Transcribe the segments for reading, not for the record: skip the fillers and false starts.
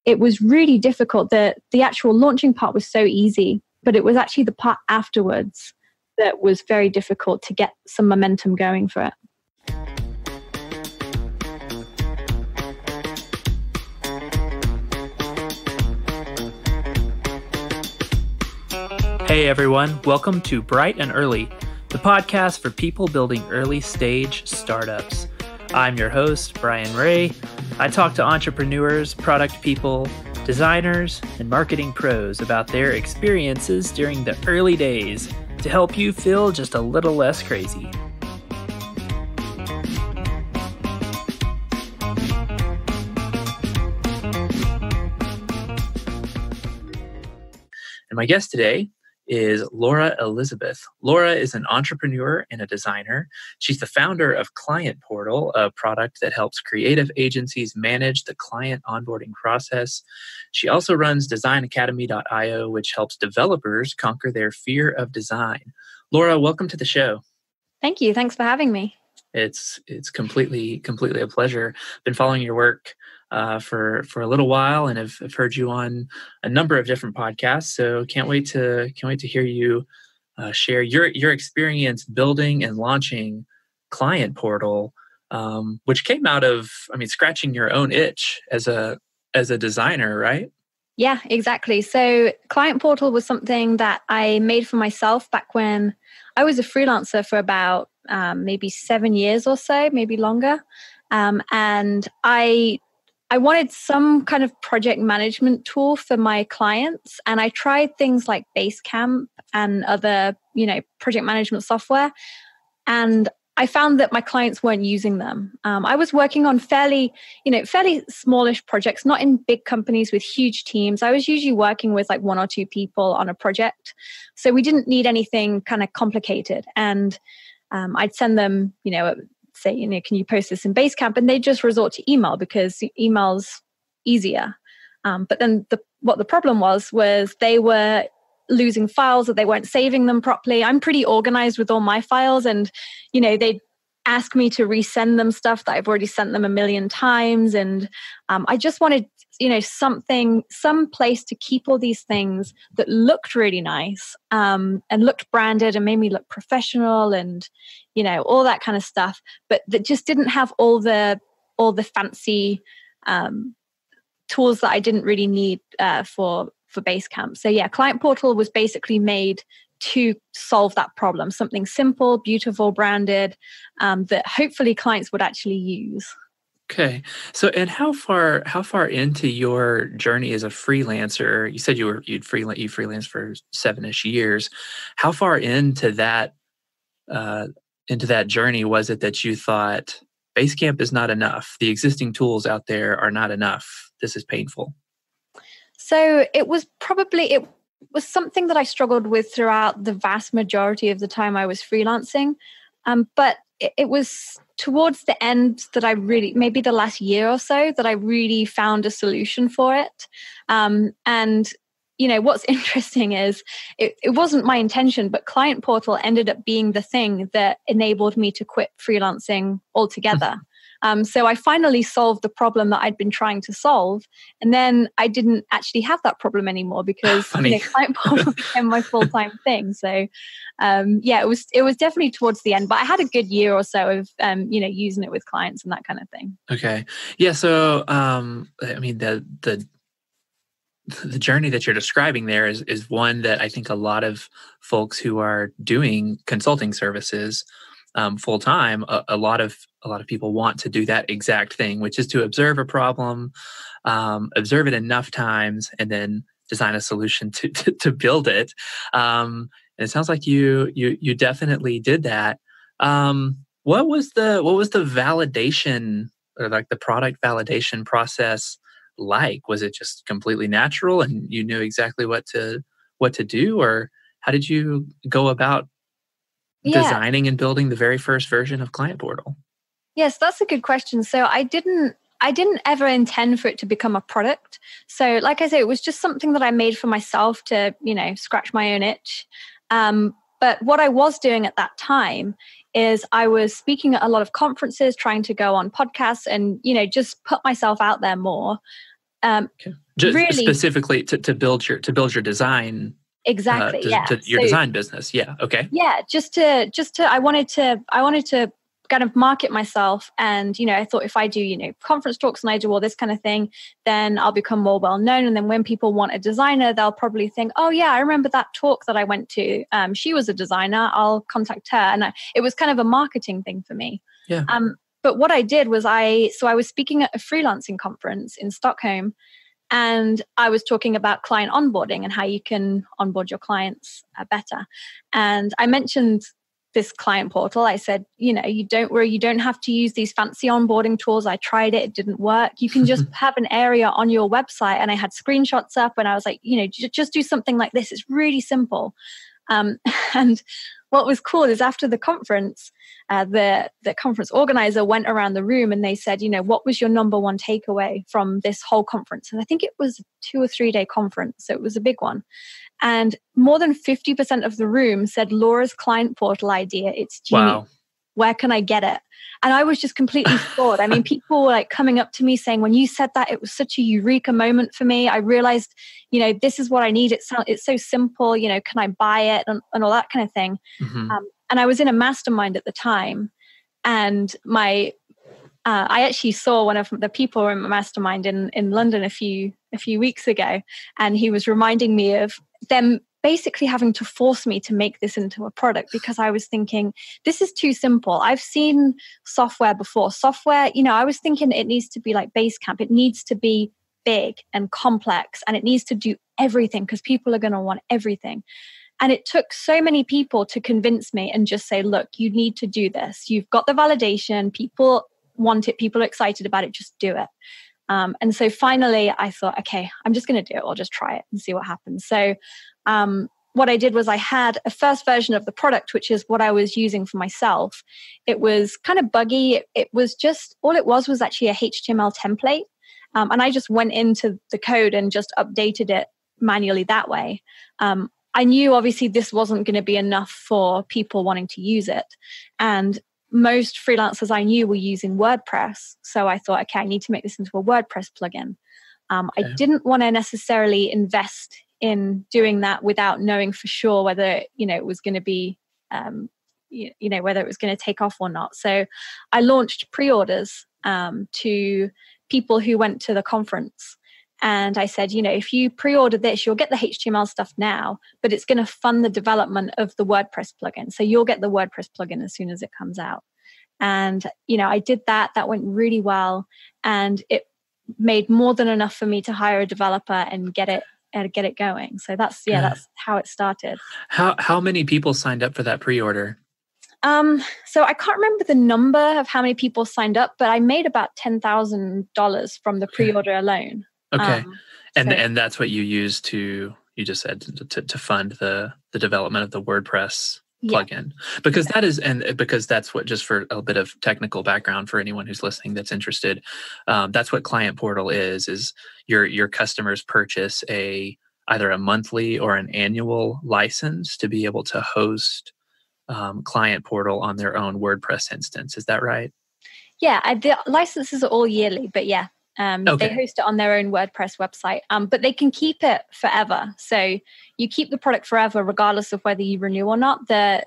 it was really difficult. The actual launching part was so easy, but it was actually the part afterwards that was very difficult to get some momentum going for it. Hey everyone, welcome to Bright and Early, the podcast for people building early stage startups. I'm your host, Brian Ray. I talk to entrepreneurs, product people, designers, and marketing pros about their experiences during the early days to help you feel just a little less crazy. And my guest today is Laura Elizabeth. Laura is an entrepreneur and a designer. She's the founder of Client Portal, a product that helps creative agencies manage the client onboarding process. She also runs designacademy.io, which helps developers conquer their fear of design. Laura, welcome to the show. Thank you. Thanks for having me. It's completely a pleasure. Been following your work for a little while, and I've heard you on a number of different podcasts. So can't wait to hear you share your experience building and launching Client Portal, which came out of scratching your own itch as a designer, right? Yeah, exactly. So Client Portal was something that I made for myself back when I was a freelancer for about maybe 7 years or so, maybe longer. And I wanted some kind of project management tool for my clients. And I tried things like Basecamp and other, project management software. And I found that my clients weren't using them. I was working on fairly smallish projects, not in big companies with huge teams. I was usually working with like 1 or 2 people on a project. So we didn't need anything kind of complicated. And I'd send them, say, can you post this in Basecamp? And they just resort to email because email's easier. But then what the problem was they were losing files, or they weren't saving them properly. I'm pretty organized with all my files, and they'd ask me to resend them stuff that I've already sent them 1,000,000 times. And I just wanted some place to keep all these things that looked really nice and looked branded and made me look professional and all that kind of stuff, but that just didn't have all the fancy tools that I didn't really need for Basecamp. So yeah, Client Portal was basically made to solve that problem. Something simple, beautiful, branded, that hopefully clients would actually use. Okay. So, and how far into your journey as a freelancer? You said you freelanced for 7-ish years. How far into that journey was it that you thought Basecamp is not enough? The existing tools out there are not enough. This is painful. So it was something that I struggled with throughout the vast majority of the time I was freelancing. But it was towards the end that I really, maybe the last year or so, that I really found a solution for it. And what's interesting is it wasn't my intention, but Client Portal ended up being the thing that enabled me to quit freelancing altogether. So I finally solved the problem that I'd been trying to solve. And then I didn't actually have that problem anymore because Client Portal became my full-time thing. So it was definitely towards the end, but I had a good year or so of, using it with clients and that kind of thing. Okay. Yeah. So, the journey that you're describing there is one that I think a lot of folks who are doing consulting services full time, a lot of people want to do that exact thing, which is to observe a problem, observe it enough times, and then design a solution to build it. And it sounds like you definitely did that. What was the validation, or like the product validation process like? Was it just completely natural and you knew exactly what to do, or how did you go about designing and building the very first version of Client Portal? Yes, that's a good question. So I didn't ever intend for it to become a product. So like I say, it was just something that I made for myself to, scratch my own itch. But what I was doing at that time is I was speaking at a lot of conferences, trying to go on podcasts and, just put myself out there more. Okay. Just Really, specifically to build your design, exactly, yeah. to your So design business. Yeah. Okay. yeah, just to I wanted to kind of market myself, and I thought if I do conference talks and I do all this kind of thing, then I'll become more well known, and then when people want a designer, they'll probably think, oh yeah, I remember that talk that I went to, she was a designer, I'll contact her. And it was kind of a marketing thing for me. Yeah. But what I did was I was speaking at a freelancing conference in Stockholm, and I was talking about client onboarding and how you can onboard your clients better. And I mentioned this client portal. I said, you don't worry, you don't have to use these fancy onboarding tools. I tried it didn't work. You can just have an area on your website. And I had screenshots up, and I was like, just do something like this. It's really simple. And what was cool is after the conference, the conference organizer went around the room and they said, what was your number one takeaway from this whole conference? And I think it was a 2 or 3 day conference, so it was a big one. And more than 50% of the room said, Laura's client portal idea, it's genius. Wow. Where can I get it? And I was just completely floored. I mean, people were like coming up to me saying, when you said that, it was such a eureka moment for me. I realized, this is what I need. It's so simple. Can I buy it and all that kind of thing. Mm-hmm. And I was in a mastermind at the time, and I actually saw one of the people in my mastermind in London a few weeks ago, and he was reminding me of them basically having to force me to make this into a product, because I was thinking, this is too simple. I've seen software before. Software, I was thinking it needs to be like Basecamp. It needs to be big and complex, and it needs to do everything because people are going to want everything. And it took so many people to convince me and just say, look, you need to do this. You've got the validation. People want it. People are excited about it. Just do it. And so finally I thought, okay, I'm just going to do it. I'll just try it and see what happens. So what I did was I had a first version of the product, which is what I was using for myself. It was kind of buggy. It was just, all it was actually a HTML template. And I just went into the code and just updated it manually that way. I knew obviously this wasn't going to be enough for people wanting to use it. And most freelancers I knew were using WordPress. So I thought, okay, I need to make this into a WordPress plugin. I didn't want to necessarily invest in doing that without knowing for sure whether, it was going to be, whether it was going to take off or not. So I launched pre-orders to people who went to the conference. And I said, if you pre-order this, you'll get the HTML stuff now, but it's going to fund the development of the WordPress plugin. So you'll get the WordPress plugin as soon as it comes out. And, I did that. That went really well. And it made more than enough for me to hire a developer and get it going. So that's how it started. How many people signed up for that pre-order? So I can't remember the number of how many people signed up, but I made about $10,000 from the pre-order alone. Okay. And that's what you used you just said to fund the development of the WordPress plugin, because that is, and because that's what, just for a bit of technical background for anyone who's listening that's interested, that's what Client Portal is your customers purchase either a monthly or an annual license to be able to host Client Portal on their own WordPress instance. Is that right? Yeah, the licenses are all yearly, but yeah. Okay. They host it on their own WordPress website, but they can keep it forever. So you keep the product forever, regardless of whether you renew or not. The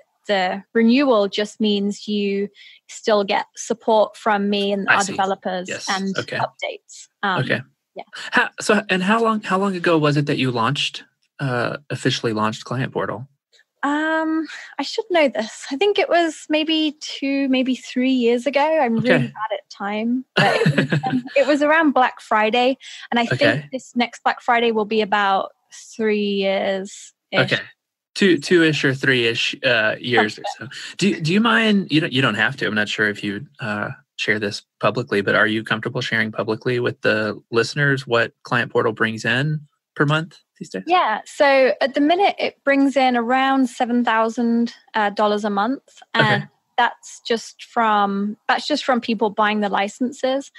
renewal just means you still get support from me and our developers and updates. Okay. Yeah. How long ago was it that you officially launched Client Portal? I should know this. I think it was maybe 3 years ago. I'm really bad at time, but it was around Black Friday, and I think this next Black Friday will be about 3 years. Okay, 2-ish or 3-ish years or so. Do you mind? You don't have to. I'm not sure if you share this publicly, but are you comfortable sharing publicly with the listeners what Client Portal brings in per month these days? Yeah. So at the minute, it brings in around $7,000 a month, and that's just from people buying the licenses.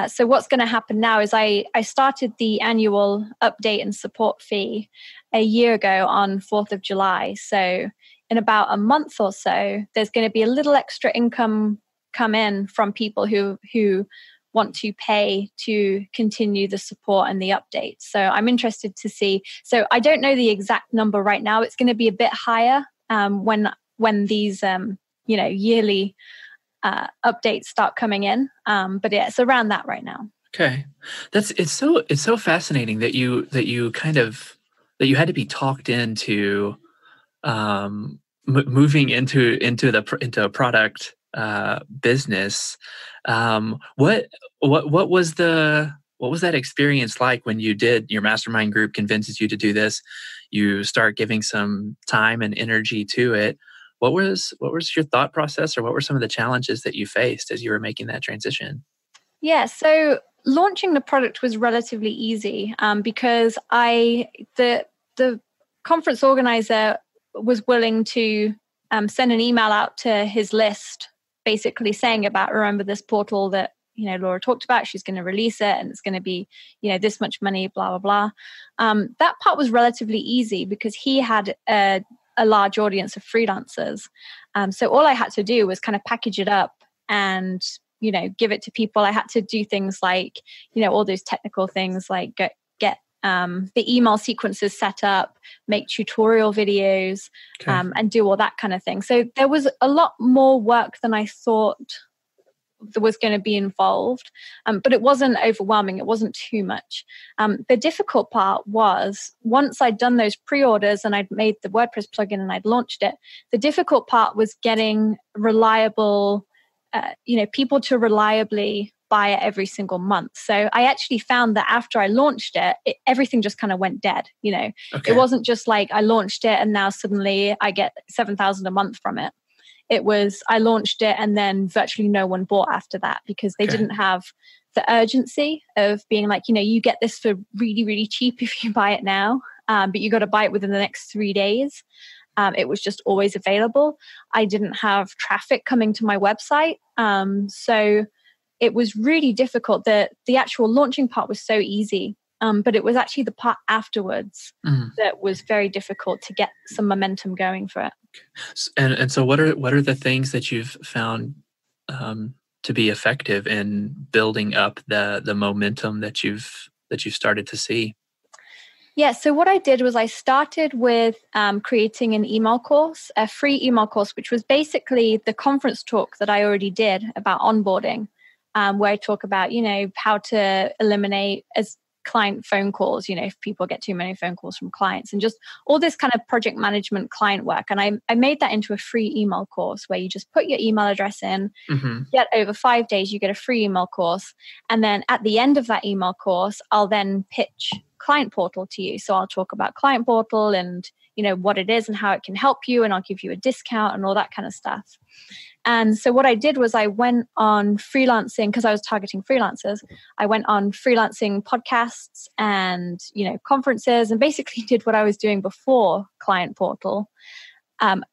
So what's going to happen now is I started the annual update and support fee a year ago on 4th of July. So in about a month or so, there's going to be a little extra income come in from people who want to pay to continue the support and the updates. So I'm interested to see. So I don't know the exact number right now. It's going to be a bit higher when these yearly updates start coming in. But yeah, it's around that right now. Okay, it's so fascinating that you had to be talked into moving into a product business. What was that experience like when you did your mastermind group convinces you to do this? You start giving some time and energy to it. What was your thought process, or what were some of the challenges that you faced as you were making that transition? Yeah, so launching the product was relatively easy because the conference organizer was willing to send an email out to his list, basically saying about, remember this portal that Laura talked about, she's going to release it and it's going to be this much money, blah blah blah. That part was relatively easy because he had a large audience of freelancers, so all I had to do was kind of package it up and give it to people. I had to do things like all those technical things like get the email sequences set up, make tutorial videos, and do all that kind of thing. So there was a lot more work than I thought there was going to be involved, but it wasn't overwhelming. It wasn't too much. The difficult part was once I'd done those pre-orders and I'd made the WordPress plugin and I'd launched it, the difficult part was getting reliable, people to reliably buy it every single month. So I actually found that after I launched it, everything just kind of went dead. It wasn't just like I launched it and now suddenly I get 7,000 a month from it. It was I launched it and then virtually no one bought after that because they didn't have the urgency of being like, you get this for really, really cheap if you buy it now, but you got to buy it within the next 3 days. It was just always available. I didn't have traffic coming to my website. So it was really difficult. The actual launching part was so easy, but it was actually the part afterwards that was very difficult to get some momentum going for it. And so what are the things that you've found to be effective in building up the momentum that you've started to see? Yeah, so what I did was I started with creating an email course, a free email course, which was basically the conference talk that I already did about onboarding, where I talk about, how to eliminate client phone calls, if people get too many phone calls from clients and just all this kind of project management client work. And I made that into a free email course where you just put your email address in, get over 5 days, you get a free email course. And then at the end of that email course, I'll then pitch Client Portal to you. So I'll talk about Client Portal and, what it is and how it can help you. And I'll give you a discount and all that kind of stuff. And so what I did was I went on freelancing because I was targeting freelancers. I went on freelancing podcasts and, conferences and basically did what I was doing before Client Portal. And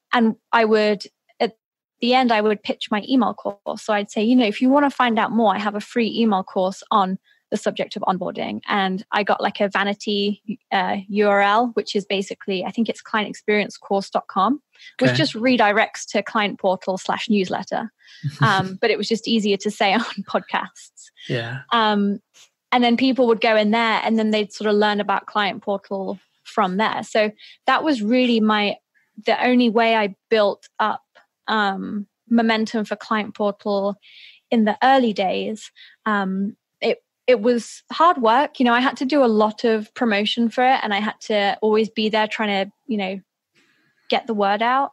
I would, at the end, I would pitch my email course. So I'd say, if you want to find out more, I have a free email course on the subject of onboarding. And I got like a vanity URL, which is basically, I think it's clientexperiencecourse.com, which just redirects to Client Portal /newsletter. But it was just easier to say on podcasts. Yeah. And then people would go in there and then they'd sort of learn about Client Portal from there. So that was really the only way I built up momentum for Client Portal in the early days. It was hard work. I had to do a lot of promotion for it and I had to always be there trying to, get the word out.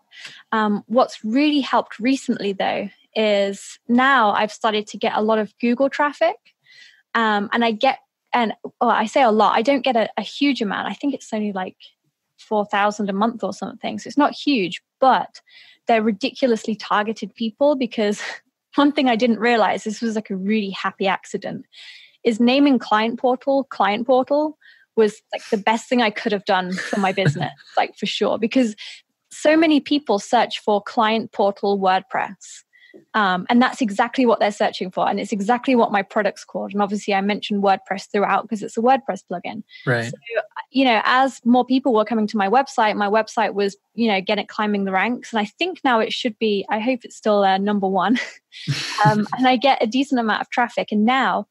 What's really helped recently though, is now I've started to get a lot of Google traffic. And I say a lot, I don't get a huge amount. I think it's only like 4,000 a month or something. So it's not huge, but they're ridiculously targeted people because one thing I didn't realize, this was like a really happy accident, is naming Client Portal was like the best thing I could have done for my business, like for sure, because so many people search for Client Portal WordPress. And that's exactly what they're searching for. And it's exactly what my product's called. And obviously I mentioned WordPress throughout because it's a WordPress plugin. Right. So, as more people were coming to my website was, climbing the ranks. And I think now it should be, I hope it's still number one. And I get a decent amount of traffic. And now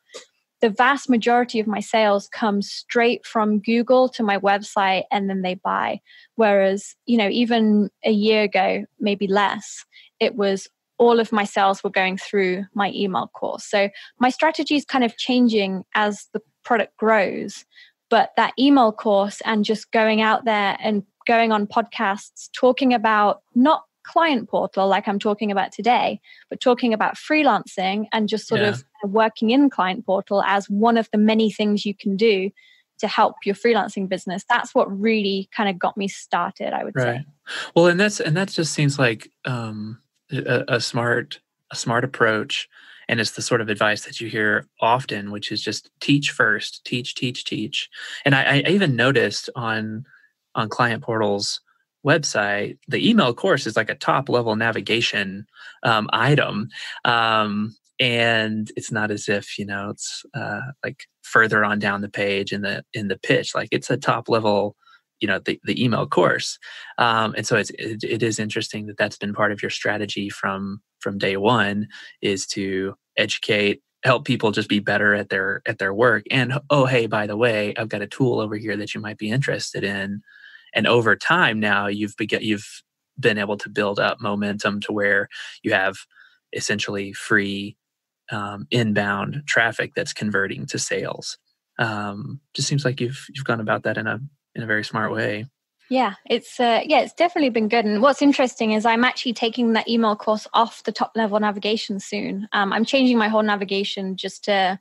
the vast majority of my sales come straight from Google to my website and then they buy. Whereas, even a year ago, maybe less, it was all of my sales were going through my email course. So my strategy is kind of changing as the product grows. But that email course and just going out there and going on podcasts, talking about not client portal like I'm talking about today, but talking about freelancing and just sort of working in client portal as one of the many things you can do to help your freelancing business. That's what really kind of got me started, I would say. Well, and that just seems like a smart approach. And it's the sort of advice that you hear often, which is just teach first, teach. And I even noticed on Client Portal's website, the email course is like a top level navigation item. And it's not as if, it's like further on down the page in the pitch, like it's a top level, the email course. And so it is interesting that that's been part of your strategy from day one, is to educate, help people just be better at their work. And, oh, hey, by the way, I've got a tool over here that you might be interested in. And over time now you've been able to build up momentum to where you have essentially free inbound traffic that's converting to sales. Just seems like you've gone about that in a very smart way. Yeah, it's definitely been good. And what's interesting is I'm actually taking that email course off the top level navigation soon. I'm changing my whole navigation just to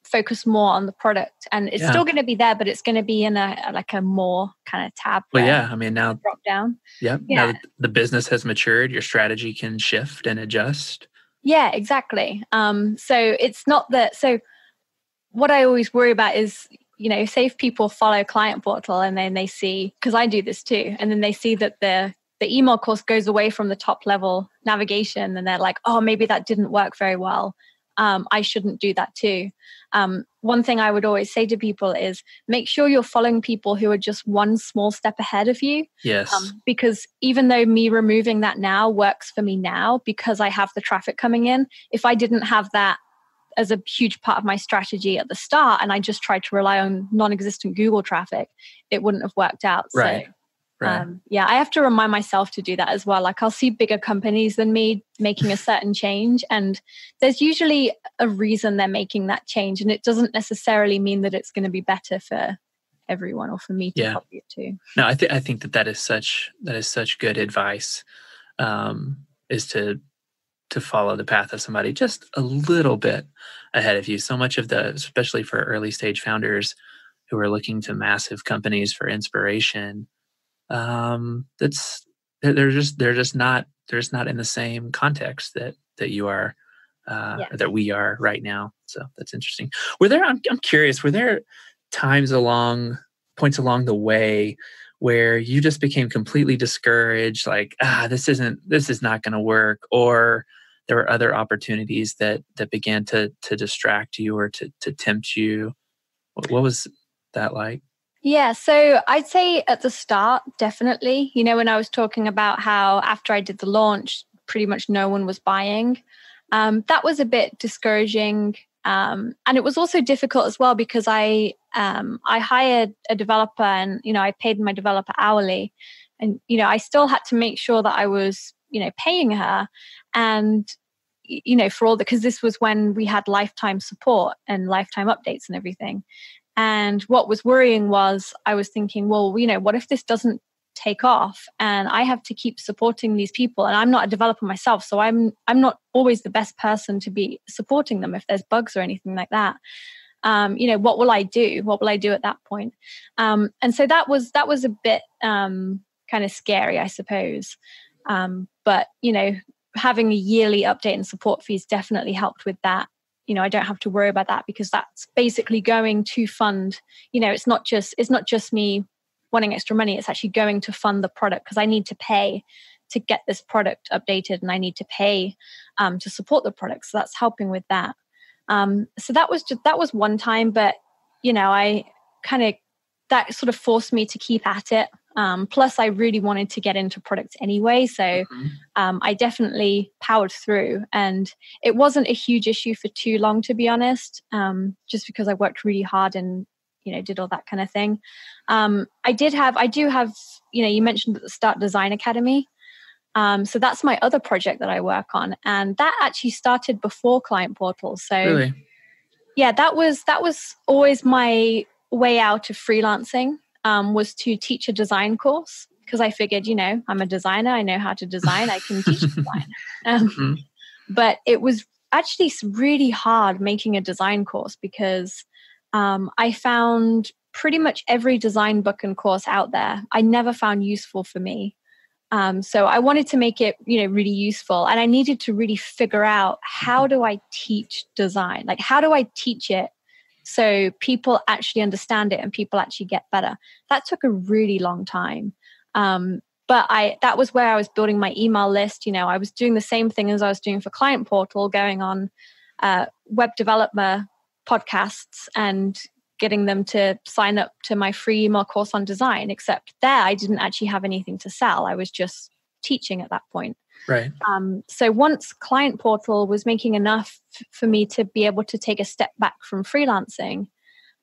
focus more on the product, and it's still going to be there, but it's going to be in a more kind of tab. Well, yeah, I mean, now drop down. Yeah. Now that the business has matured, your strategy can shift and adjust. Yeah, exactly. So it's not that. So what I always worry about is, say if people follow Client Portal and then they see, because I do this too, and then they see that the email course goes away from the top level navigation, and they're like, oh, maybe that didn't work very well. I shouldn't do that too. One thing I would always say to people is make sure you're following people who are just one small step ahead of you. Yes. Because even though me removing that now works for me now because I have the traffic coming in, if I didn't have that as a huge part of my strategy at the start and I just tried to rely on non-existent Google traffic, it wouldn't have worked out. Right. So Right. I have to remind myself to do that as well. Like I'll see bigger companies than me making a certain change, and there's usually a reason they're making that change, and it doesn't necessarily mean that it's going to be better for everyone or for me to copy it too. No, I think that is such good advice, is to follow the path of somebody just a little bit ahead of you. So much of especially for early stage founders who are looking to massive companies for inspiration, they're just not in the same context that you are, that we are right now. So that's interesting. I'm curious, were there points along the way where you just became completely discouraged, like, this is not going to work, or there were other opportunities that began to distract you or to tempt you? What was that like? Yeah, so I'd say at the start, definitely. When I was talking about how after I did the launch, pretty much no one was buying. That was a bit discouraging. And it was also difficult as well because I hired a developer and, I paid my developer hourly. And, I still had to make sure that I was, paying her. And, for all because this was when we had lifetime support and lifetime updates and everything. And what was worrying was I was thinking, well, what if this doesn't take off and I have to keep supporting these people, and I'm not a developer myself, so I'm not always the best person to be supporting them if there's bugs or anything like that. What will I do? What will I do at that point? And so that was a bit kind of scary, I suppose. But having a yearly update and support fees definitely helped with that. I don't have to worry about that because that's basically going to fund, it's not just me wanting extra money. It's actually going to fund the product because I need to pay to get this product updated and I need to pay to support the product. So that's helping with that. So that was one time, but I kind of that sort of forced me to keep at it. Plus, I really wanted to get into products anyway. So I definitely powered through. And it wasn't a huge issue for too long, to be honest, just because I worked really hard and, did all that kind of thing. I do have, you mentioned at the start Design Academy. So that's my other project that I work on. And that actually started before Client Portal. So really? Yeah, that was always my way out of freelancing, was to teach a design course, because I figured, I'm a designer, I know how to design, I can teach design. But it was actually really hard making a design course, because I found pretty much every design book and course out there, I never found useful for me. So I wanted to make it, really useful. And I needed to really figure out, how do I teach design? Like, how do I teach it so people actually understand it and people actually get better? That took a really long time. But that was where I was building my email list. I was doing the same thing as I was doing for Client Portal, going on web developer podcasts and getting them to sign up to my free email course on design, except there I didn't actually have anything to sell. I was just teaching at that point. Right. So once Client Portal was making enough for me to be able to take a step back from freelancing,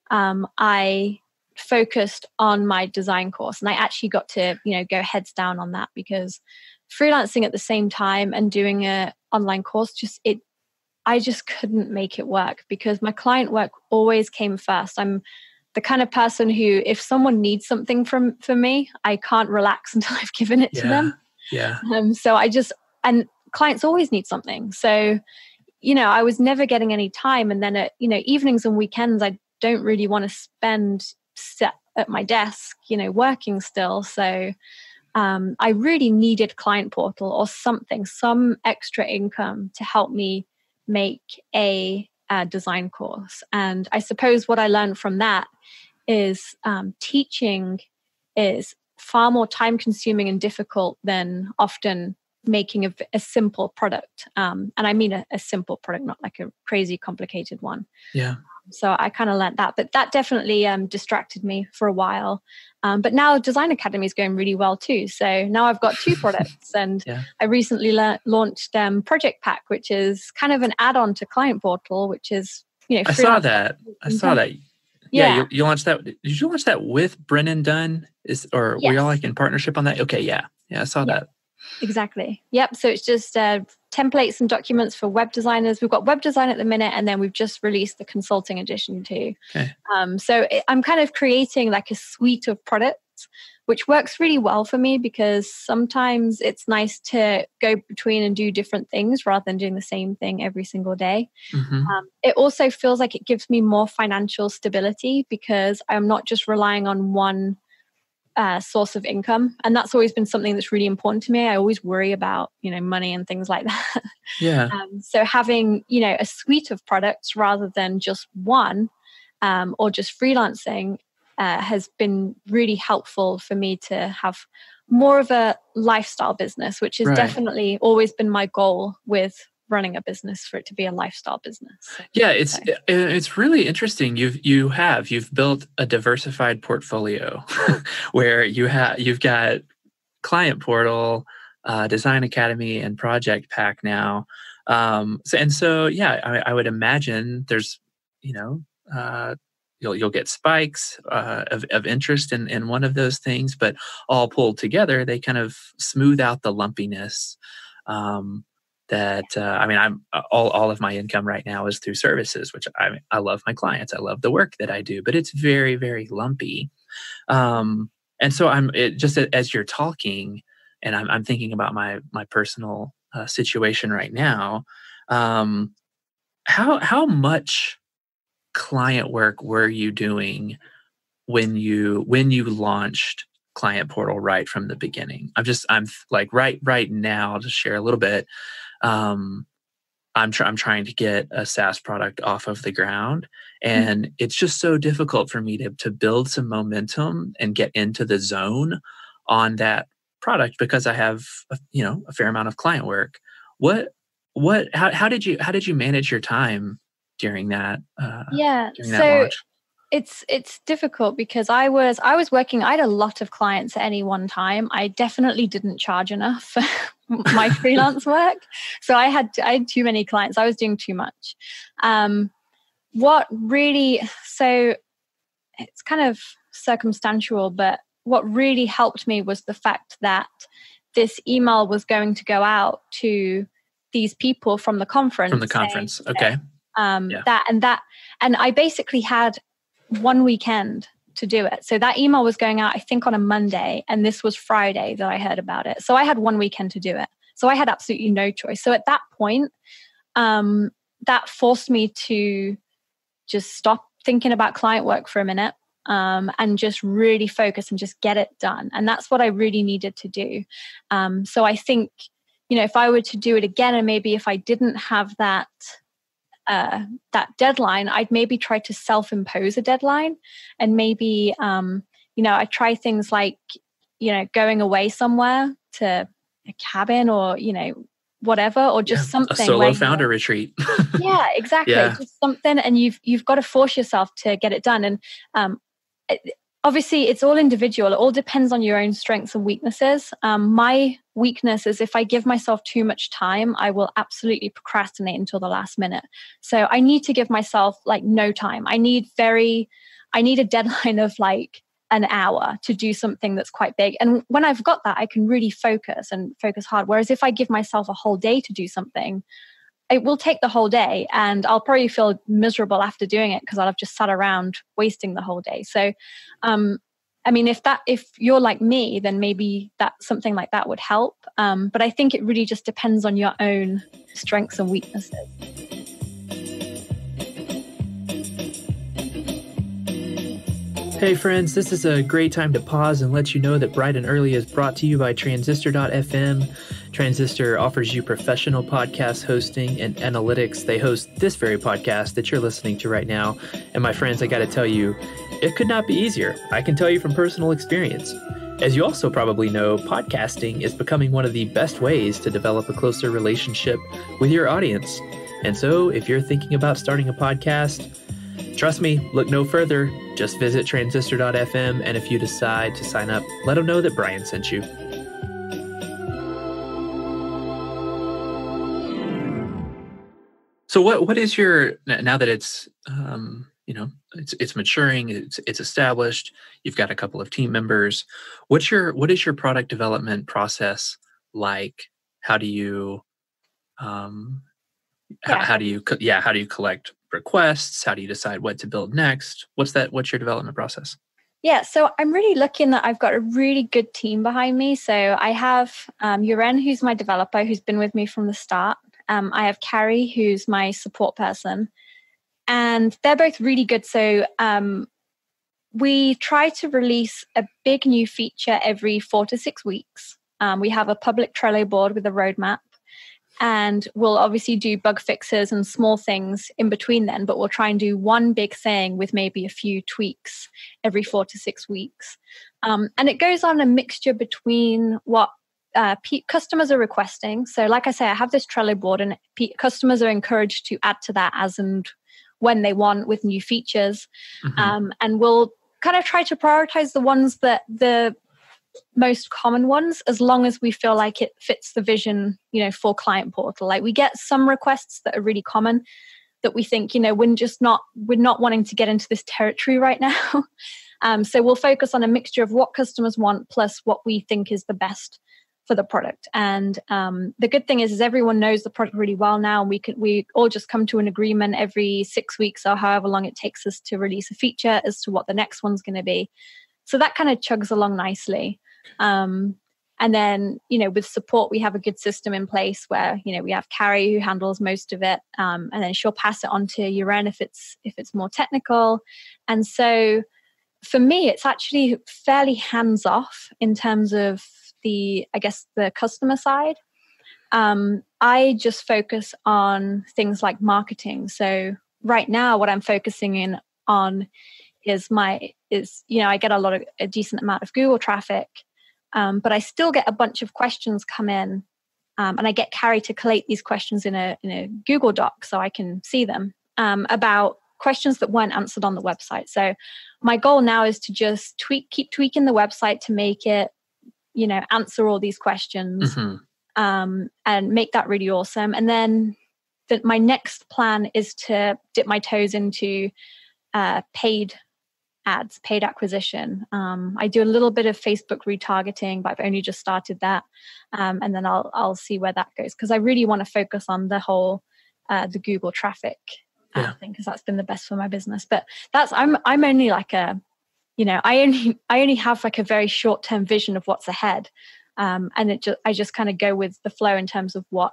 I focused on my design course, and I actually got to, go heads down on that, because freelancing at the same time and doing an online course, I just couldn't make it work, because my client work always came first. I'm the kind of person who, if someone needs something from me, I can't relax until I've given it to them. Yeah. And clients always need something. So, I was never getting any time. And then at, evenings and weekends, I don't really want to spend set at my desk, working still. So I really needed Client Portal or something, some extra income to help me make a design course. And I suppose what I learned from that is teaching is far more time consuming and difficult than often making a simple product. And I mean a simple product, not like a crazy complicated one. Yeah. So I kind of learned that, but that definitely distracted me for a while. But now Design Academy is going really well too. So now I've got 2 products, and I recently launched Project Pack, which is kind of an add-on to Client Portal, which is, I saw that. Yeah, you launched that. Did you launch that with Brennan Dunn? Were y'all like in partnership on that? Okay, yeah, I saw that. Exactly. Yep. So it's just templates and documents for web designers. We've got web design at the minute, and then we've just released the consulting edition too. Okay. I'm kind of creating like a suite of products, which works really well for me, because sometimes it's nice to go between and do different things rather than doing the same thing every single day. It also feels like it gives me more financial stability, because I'm not just relying on one source of income. And that's always been something that's really important to me. I always worry about, money and things like that. Yeah. So having, a suite of products rather than just one, or just freelancing, has been really helpful for me to have more of a lifestyle business, which has definitely always been my goal with running a business, for it to be a lifestyle business. Yeah, it's really interesting. You've built a diversified portfolio where you've got Client Portal, Design Academy, and Project Pack now. I would imagine there's you'll get spikes of interest in one of those things, but all pulled together, they kind of smooth out the lumpiness. I'm all of my income right now is through services, which I love my clients. I love the work that I do, but it's very, very lumpy. And so as you're talking, and I'm thinking about my personal situation right now. How much client work were you doing when you launched Client Portal right from the beginning? I'm like right now, to share a little bit. I'm trying to get a SaaS product off of the ground, and it's just so difficult for me to build some momentum and get into the zone on that product, because I have a fair amount of client work. How did you manage your time during that? During that launch? it's difficult because I was working. I had a lot of clients at any one time. I definitely didn't charge enough for my freelance work, so I had too many clients. I was doing too much. So it's kind of circumstantial, but what really helped me was the fact that this email was going to go out to these people from the conference. From the conference, okay. And I basically had one weekend to do it. So that email was going out, I think, on a Monday, and this was Friday that I heard about it. So I had one weekend to do it. So I had absolutely no choice. So at that point, that forced me to just stop thinking about client work for a minute, and just really focus and just get it done. And that's what I really needed to do. So I think, if I were to do it again, and maybe if I didn't have that deadline, I'd maybe try to self-impose a deadline, and maybe I try things like going away somewhere to a cabin, or whatever, or just something. A solo founder retreat. Yeah, exactly. Yeah. Just something, and you've got to force yourself to get it done. And obviously, it's all individual. It all depends on your own strengths and weaknesses. My weakness is if I give myself too much time, I will absolutely procrastinate until the last minute. So I need to give myself no time. I need a deadline of an hour to do something that's quite big. And when I've got that, I can really focus hard. Whereas if I give myself a whole day to do something, it will take the whole day, and I'll probably feel miserable after doing it because I'll have just sat around wasting the whole day. So, if you're like me, then maybe something like that would help. But I think it really just depends on your own strengths and weaknesses. Hey friends, this is a great time to pause and let you know that Bright and Early is brought to you by Transistor.fm. Transistor offers you professional podcast hosting and analytics. They host this very podcast that you're listening to right now. And my friends, I got to tell you, it could not be easier. I can tell you from personal experience. As you also probably know, podcasting is becoming one of the best ways to develop a closer relationship with your audience. And so if you're thinking about starting a podcast, trust me, look no further. Just visit transistor.fm, and if you decide to sign up, let them know that Brian sent you. So what is your, now that it's it's maturing, it's established, you've got a couple of team members, what is your product development process like? How do you how do you collect requests? How do you decide what to build next? What's your development process? Yeah, so I'm really lucky in that I've got a really good team behind me. So I have Yuren, who's my developer, who's been with me from the start. I have Carrie, who's my support person. And they're both really good. So we try to release a big new feature every 4 to 6 weeks. We have a public Trello board with a roadmap. And we'll obviously do bug fixes and small things in between then, but we'll try and do one big thing with maybe a few tweaks every 4 to 6 weeks. And it goes on a mixture between what customers are requesting. So like I say, I have this Trello board, and customers are encouraged to add to that as and when they want with new features. Mm-hmm. And we'll kind of try to prioritize the ones that the most common ones, as long as we feel like it fits the vision, for Client Portal. Like we get some requests that are really common that we think, we're not wanting to get into this territory right now. So we'll focus on a mixture of what customers want plus what we think is the best for the product. And the good thing is everyone knows the product really well now. We all just come to an agreement every 6 weeks or however long it takes us to release a feature as to what the next one's going to be. So that kind of chugs along nicely. And then, with support, we have a good system in place where, we have Carrie who handles most of it. And then she'll pass it on to Yuren if it's more technical. And so for me, it's actually fairly hands off in terms of the customer side. I just focus on things like marketing. So right now, what I'm focusing in on is I get a decent amount of Google traffic, but I still get a bunch of questions come in, and I get Carrie to collate these questions in a Google Doc so I can see them, about questions that weren't answered on the website. So my goal now is to just keep tweaking the website to make it, answer all these questions, and make that really awesome. And then my next plan is to dip my toes into paid ads, paid acquisition. I do a little bit of Facebook retargeting, but I've only just started that. And then I'll see where that goes, because I really want to focus on the whole the Google traffic thing, because that's been the best for my business. But I'm only like I only have like a very short-term vision of what's ahead. And I just kind of go with the flow in terms of what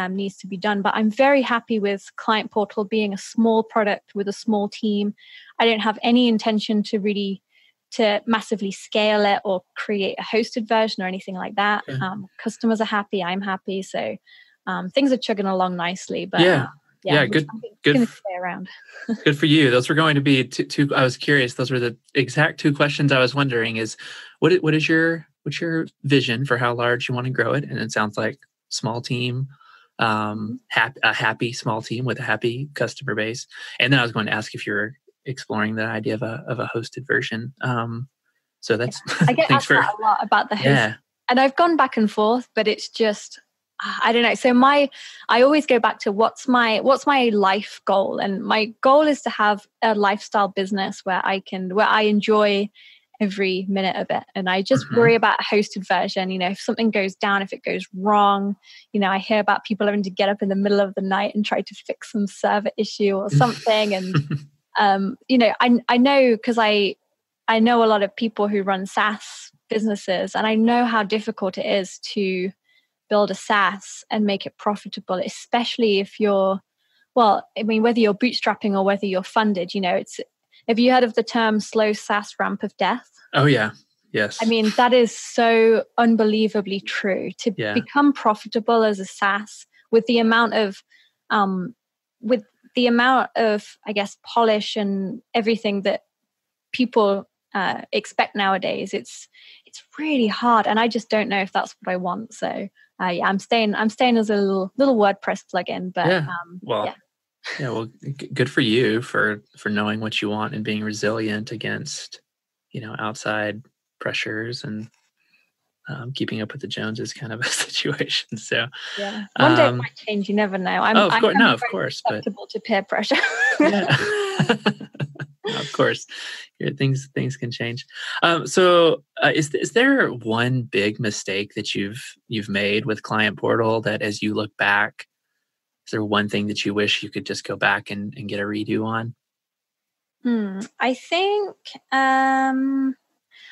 needs to be done. But I'm very happy with Client Portal being a small product with a small team. I don't have any intention to massively scale it or create a hosted version or anything like that. Yeah. Customers are happy, I'm happy, so things are chugging along nicely. But good to stay around. Good for you. Those were going to be two. I was curious. Those were the exact two questions I was wondering. Is what's your vision for how large you want to grow it? And it sounds like small team. A happy small team with a happy customer base. And then I was going to ask if you're exploring the idea of a hosted version. So that's I get asked that a lot about the host, and I've gone back and forth, but it's just I don't know. So I always go back to what's my life goal, and my goal is to have a lifestyle business where I enjoy every minute of it. And I just worry about a hosted version. If something goes down, if it goes wrong, I hear about people having to get up in the middle of the night and try to fix some server issue or something. And, I know, because I know a lot of people who run SaaS businesses, and I know how difficult it is to build a SaaS and make it profitable, especially if whether you're bootstrapping or whether you're funded. Have you heard of the term slow SaaS ramp of death? Oh, yeah. Yes. I mean, that is so unbelievably true. To become profitable as a SaaS with the amount of, I guess, polish and everything that people expect nowadays, it's really hard. And I just don't know if that's what I want. So I'm staying as a little WordPress plugin. But well, good for you for knowing what you want and being resilient against, outside pressures and keeping up with the Joneses kind of a situation. So one day it might change. You never know. Of course, susceptible to peer pressure. Of course, things can change. So is there one big mistake that you've made with Client Portal that, as you look back, is there one thing that you wish you could just go back and get a redo on? I think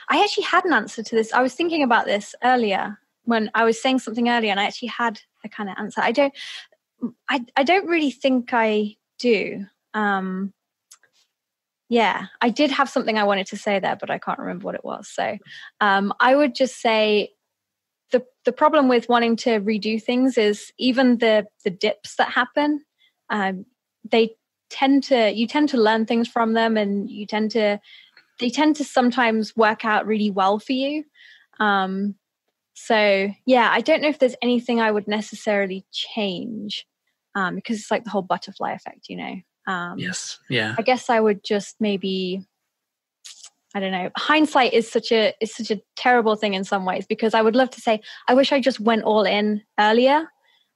I actually had an answer to this. I was thinking about this earlier when I was saying something earlier, and I actually had a kind of answer. I don't really think I do. I did have something I wanted to say there, but I can't remember what it was. So I would just say the problem with wanting to redo things is even the dips that happen, you tend to learn things from them, and they tend to sometimes work out really well for you. I don't know if there's anything I would necessarily change, because it's like the whole butterfly effect, Yes. Yeah. I guess I would just maybe, I don't know. Hindsight is such a terrible thing in some ways, because I would love to say, I wish I just went all in earlier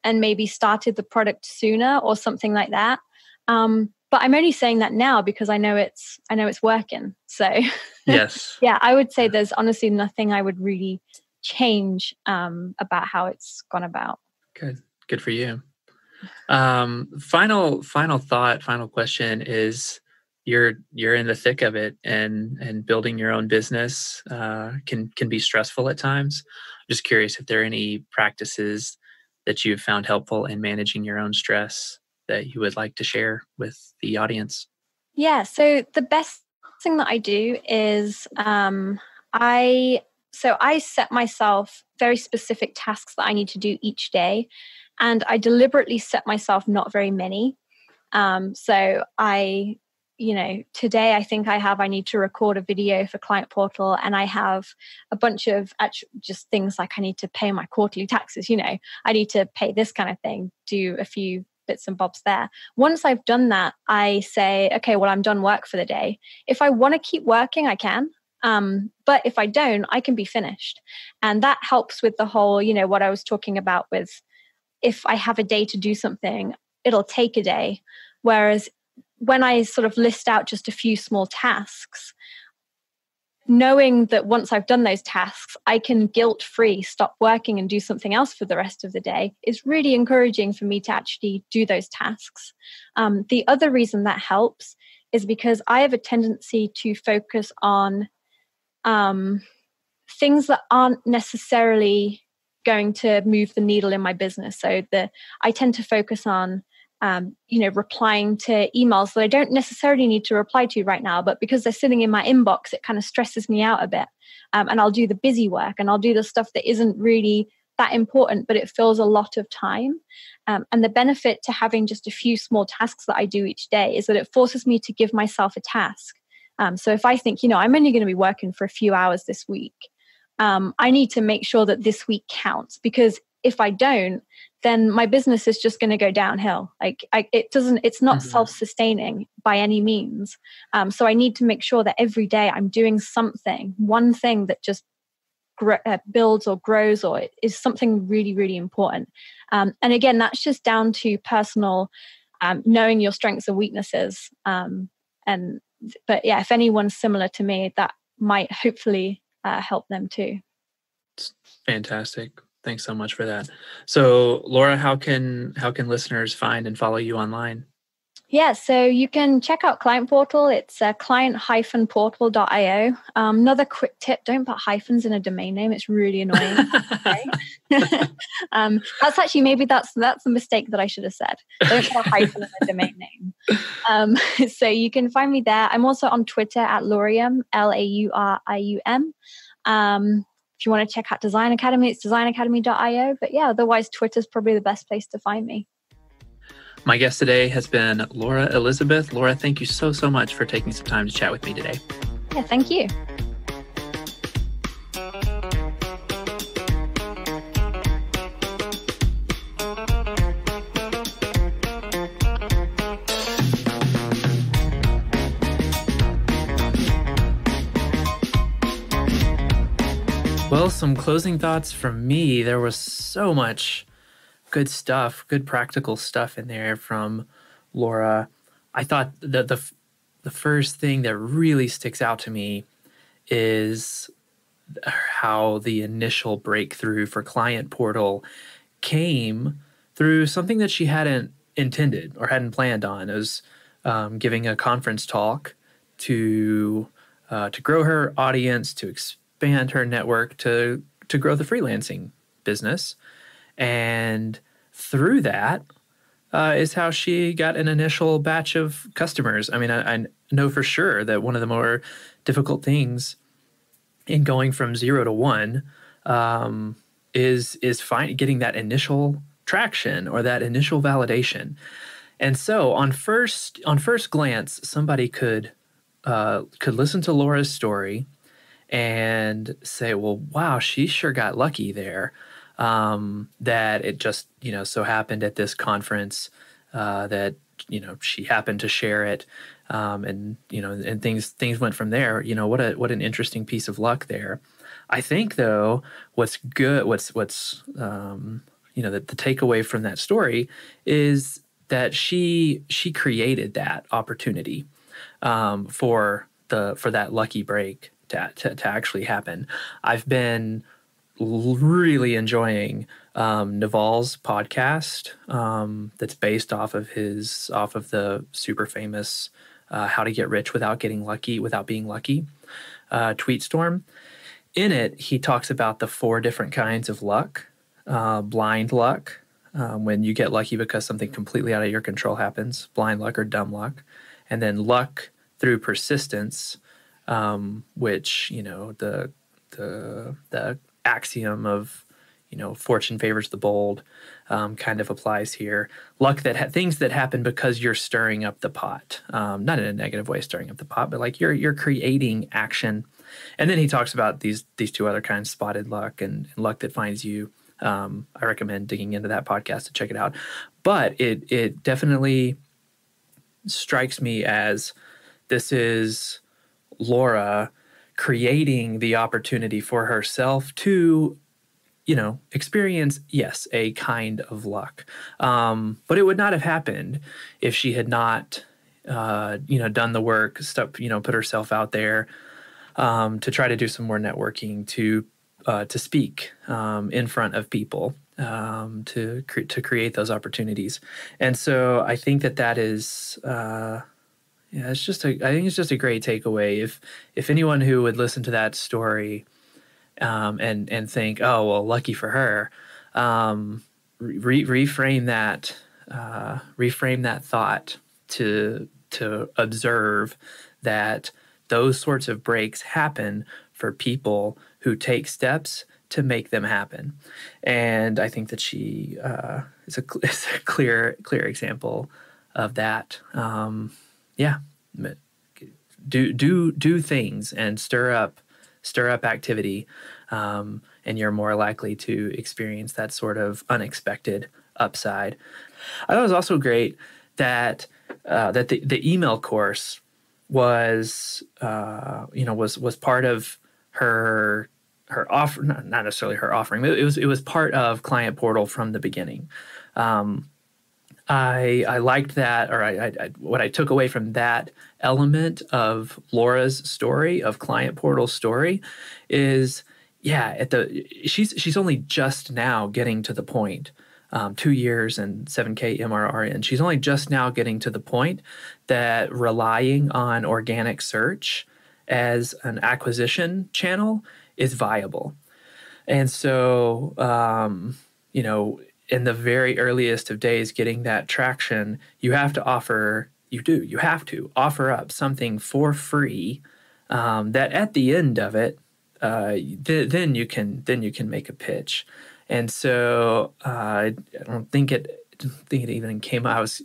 and maybe started the product sooner or something like that. But I'm only saying that now because I know it's working. So yes. I would say there's honestly nothing I would really change about how it's gone about. Good for you. Final thought, final question is, you're in the thick of it, and building your own business can be stressful at times. I'm just curious if there are any practices that you've found helpful in managing your own stress that you would like to share with the audience. Yeah, so the best thing that I do is I set myself very specific tasks that I need to do each day, and I deliberately set myself not very many. So today I think I need to record a video for Client Portal, and I have a bunch of just things like I need to pay my quarterly taxes. I need to pay this kind of thing, do a few bits and bobs there. Once I've done that, I say, okay, well, I'm done work for the day. If I want to keep working, I can. But if I don't, I can be finished. And that helps with the whole, what I was talking about with, if I have a day to do something, it'll take a day. Whereas when I sort of list out just a few small tasks, knowing that once I've done those tasks, I can guilt-free stop working and do something else for the rest of the day is really encouraging for me to actually do those tasks. The other reason that helps is because I have a tendency to focus on things that aren't necessarily going to move the needle in my business. So I tend to focus on replying to emails that I don't necessarily need to reply to right now, but because they're sitting in my inbox, it kind of stresses me out a bit. And I'll do the busy work and I'll do the stuff that isn't really that important, but it fills a lot of time. And the benefit to having just a few small tasks that I do each day is that it forces me to give myself a task. So if I think, I'm only going to be working for a few hours this week, I need to make sure that this week counts, because if I don't, then my business is just going to go downhill. It's not self-sustaining by any means. So I need to make sure that every day I'm doing something, one thing that just builds or grows or is something really, really important. And again, that's just down to personal, knowing your strengths and weaknesses. But yeah, if anyone's similar to me, that might hopefully help them too. It's fantastic. Thanks so much for that. So, Laura, how can listeners find and follow you online? Yeah, so you can check out Client Portal. It's client-portal.io. Another quick tip, don't put hyphens in a domain name. It's really annoying. That's actually, maybe that's a mistake that I should have said. Don't put a hyphen in a domain name. So you can find me there. I'm also on Twitter at Laurium, Laurium. If you want to check out Design Academy, it's designacademy.io. But yeah, otherwise, Twitter's probably the best place to find me. My guest today has been Laura Elizabeth. Laura, thank you so much for taking some time to chat with me today. Yeah, thank you. Well, some closing thoughts from me. There was so much good stuff, good practical stuff in there from Laura. I thought that the first thing that really sticks out to me is how the initial breakthrough for Client Portal came through something that she hadn't intended or hadn't planned on. It was giving a conference talk to grow her audience, to expand her network, to grow the freelancing business. And through that is how she got an initial batch of customers. I mean, I know for sure that one of the more difficult things in going from 0 to 1 is getting that initial traction or that initial validation. And so on first glance, somebody could listen to Laura's story and say, well, wow, she sure got lucky there. That it just, so happened at this conference that, she happened to share it. And things went from there. What an interesting piece of luck there. I think, though, what's good, the takeaway from that story is that she created that opportunity for that lucky break to actually happen. I've been really enjoying Naval's podcast that's based off of the super famous How to Get Rich Without Being Lucky tweet storm. In it, he talks about the 4 different kinds of luck. Blind luck, when you get lucky because something completely out of your control happens, blind luck or dumb luck. And then luck through persistence, which, the axiom of, fortune favors the bold kind of applies here. Luck things that happen because you're stirring up the pot, not in a negative way, stirring up the pot, but like you're creating action. And then he talks about these 2 other kinds, spotted luck and luck that finds you I recommend digging into that podcast to check it out. But it definitely strikes me as this is Laura creating the opportunity for herself to, experience, yes, a kind of luck. But it would not have happened if she had not, done the work, put herself out there to try to do some more networking, to speak in front of people, to create those opportunities. And so I think that is. I think it's just a great takeaway. If anyone who would listen to that story and think, oh well, lucky for her, reframe that thought to observe that those sorts of breaks happen for people who take steps to make them happen. And I think that she is a clear example of that. Do things and stir up activity, and you're more likely to experience that sort of unexpected upside. I thought it was also great that the email course was part of her offer, not necessarily her offering, but it was part of Client Portal from the beginning. I liked that, or what I took away from that element of Laura's story, of Client Portal's story, is she's only just now getting to the point, 2 years and 7K MRR in. She's only just now getting to the point that relying on organic search as an acquisition channel is viable. And so, in the very earliest of days, getting that traction, you have to offer up something for free, that at the end of it, then you can make a pitch. And so I don't think it even came. I was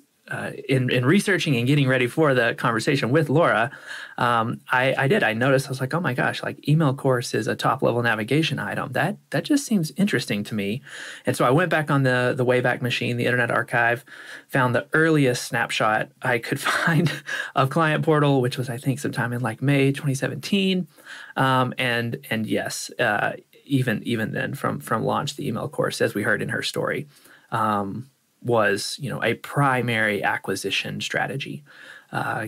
in researching and getting ready for the conversation with Laura. I noticed, I was like, oh my gosh, like email course is a top level navigation item. That just seems interesting to me. And so I went back on the Wayback Machine, the Internet Archive, found the earliest snapshot I could find of Client Portal, which was, I think, sometime in like May 2017. And yes, even then from launch, the email course, as we heard in her story, was a primary acquisition strategy.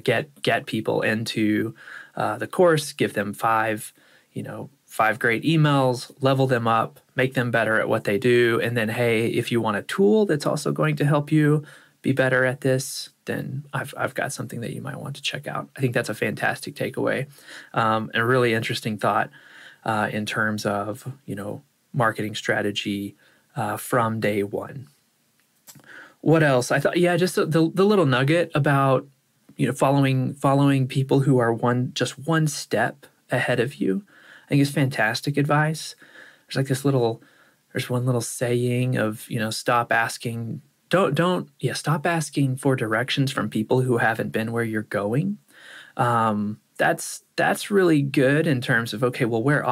Get people into the course, give them five great emails, level them up, make them better at what they do, and then, hey, if you want a tool that's also going to help you be better at this, then I've got something that you might want to check out. I think that's a fantastic takeaway, and a really interesting thought in terms of marketing strategy from day one. What else? I thought, just the little nugget about following people who are just one step ahead of you, I think is fantastic advice. There's one little saying of stop asking for directions from people who haven't been where you're going. That's really good in terms of, okay, well, where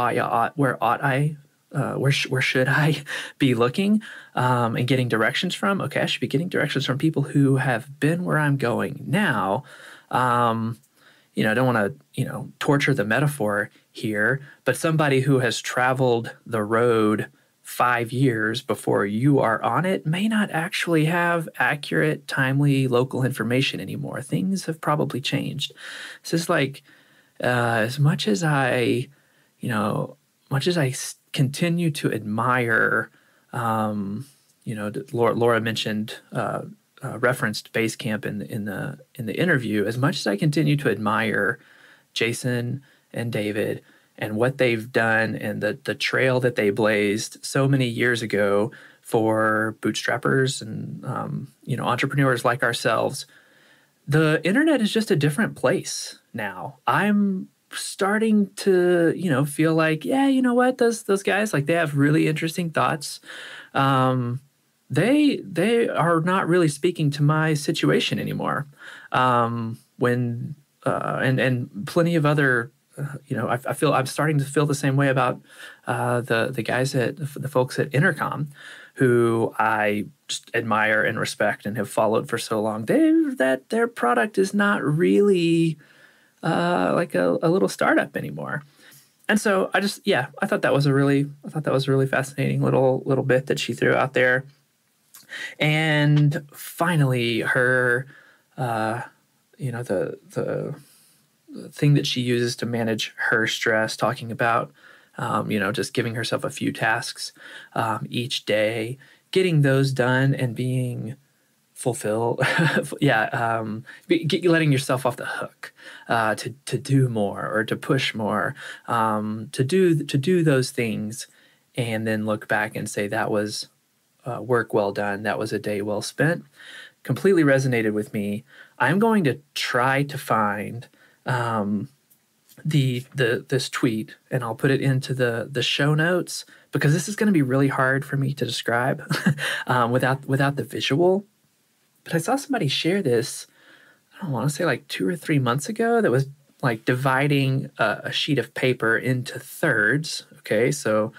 should I be looking and getting directions from? Okay, I should be getting directions from people who have been where I'm going now. I don't want to, torture the metaphor here, but somebody who has traveled the road 5 years before you are on it may not actually have accurate, timely, local information anymore. Things have probably changed. This is like, as much as I continue to admire, Laura mentioned, referenced Basecamp in the interview. As much as I continue to admire Jason and David and what they've done and the trail that they blazed so many years ago for bootstrappers and entrepreneurs like ourselves, the internet is just a different place now. I'm starting to feel like, those guys, like, they have really interesting thoughts. They are not really speaking to my situation anymore. And plenty of other I feel I'm starting to feel the same way about the guys the folks at Intercom, who I just admire and respect and have followed for so long. Their product is not really like a little startup anymore. And so I thought that was a really fascinating little bit that she threw out there. And finally, her, the thing that she uses to manage her stress, talking about, just giving herself a few tasks each day, getting those done and being fulfilled. Letting yourself off the hook to do more or to push more, to do those things, and then look back and say that was work well done. That was a day well spent. Completely resonated with me. I'm going to try to find this tweet, and I'll put it into the show notes, because this is going to be really hard for me to describe without the visual. But I saw somebody share this, I don't want to say like 2 or 3 months ago, that was like dividing a sheet of paper into thirds. Okay, so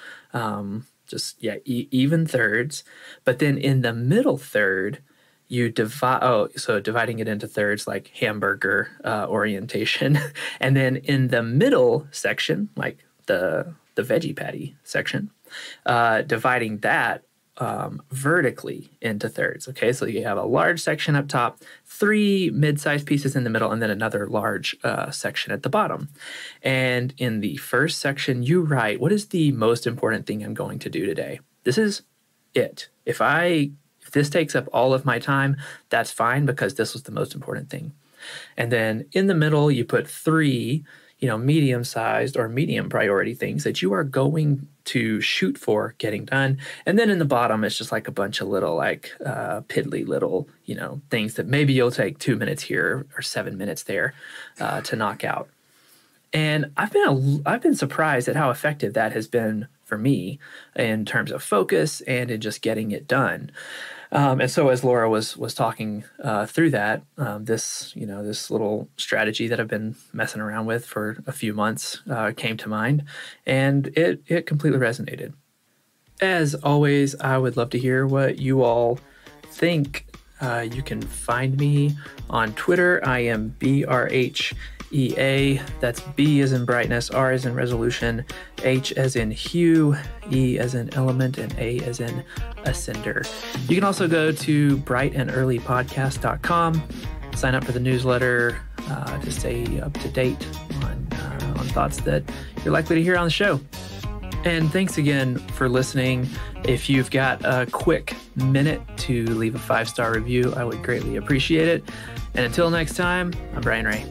even thirds. But then in the middle third, you dividing it into thirds, like hamburger orientation. And then in the middle section, like the veggie patty section, dividing that vertically into thirds. Okay, so you have a large section up top, 3 mid-sized pieces in the middle, and then another large section at the bottom. And in the first section, you write, what is the most important thing I'm going to do today? This is it. If this takes up all of my time, that's fine, because this was the most important thing. And then in the middle, you put 3, medium-sized or medium priority things that you are going to shoot for getting done. And then in the bottom, it's just like a bunch of little, piddly little, things that maybe you'll take 2 minutes here or 7 minutes there to knock out. And I've been surprised at how effective that has been for me in terms of focus and in just getting it done. And so as Laura was talking through that, this little strategy that I've been messing around with for a few months came to mind, and it completely resonated. As always, I would love to hear what you all think. You can find me on Twitter. I am BRHEA. That's B as in brightness, R as in resolution, H as in hue, E as in element, and A as in ascender. You can also go to brightandearlypodcast.com, sign up for the newsletter to stay up to date on thoughts that you're likely to hear on the show. And thanks again for listening. If you've got a quick minute to leave a 5-star review, I would greatly appreciate it. And until next time, I'm Brian Ray.